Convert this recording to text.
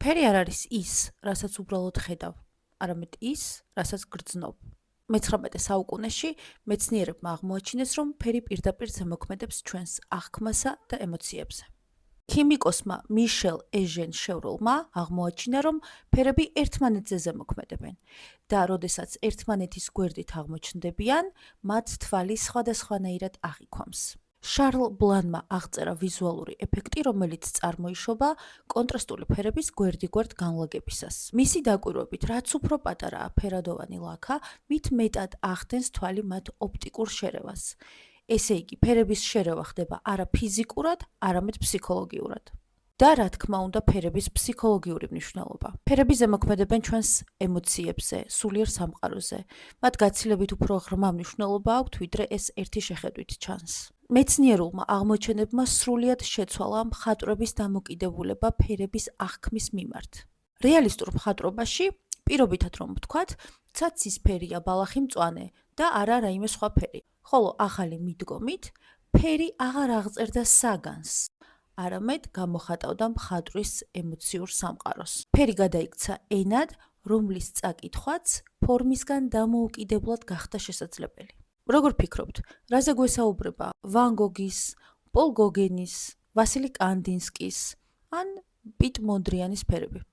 ფერი არ არის ის, რასაც უბრალოდ ხედავ, არამედ ის, რასაც გრძნობ. მე-19 საუკუნეში მეცნიერებმა აღმოაჩინეს, რომ ფერი პირდაპირ ზემოქმედებს ჩვენს აღქმასა და ემოციებზე. ქიმიკოსმა მიშელ ეჟენ შევროლმა აღმოაჩინა, რომ ფერები ერთმანეთზე ზემოქმედებენ და როდესაც ერთმანეთის გვერდით აღმოჩნდებიან, მათ თვალი სხვადასხვანაირად აღიქვამს. შარლ ბლანმა აღწერა ვიზუალური ეფექტი, რომელიც წარმოიშობა კონტრასტული ფერების გვერდიგვერდ განლაგებისას. მისი დაკვირვებით, რაც უფრო პატარაა ფერადოვანი ლაქა, მით მეტად ახდენს თვალი მათ ოპტიკურ შერევას. ესე იგი, ფერების შერევა ხდება არა ფიზიკურად, არამედ ფსიქოლოგიურად. და რა თქმა უნდა, ფერების ფსიქოლოგიური მნიშვნელობა. ფერები ზემოქმედებენ ჩვენს ემოციებზე, სულიერ სამყაროზე. მათ გაცილებით უფრო ღრმა მნიშვნელობა აქვთ, ვიდრე ეს ერთი შეხედვით ჩანს. მეცნიერულმა აღმოჩენებმა სრულიად შეცვალა მხატვრების დამოკიდებულება ფერების აღქმის მიმართ. რეალისტურ მხატვრობაში, პირობითად რომ ვთქვათ, ცაცის ფერია ბალახი მწვანე და არა რაიმე სხვა ფერი. ხოლო ახალი მიდგომით, ფერი აღარ აღწერდა საგანს, არამედ გამოხატავდა მხატვრის ემოციურ სამყაროს. ფერი გადაიქცა ენად, რომლის წაკითხვაც ფორმისგან დამოუკიდებლად გახდა შესაძლებელი. როგორ ფიქრობთ, რაზე გვესაუბრება ვან გოგის, პოლ გოგენის, ვასილი კანდინსკის ან პიტ მონდრიანის ფერები?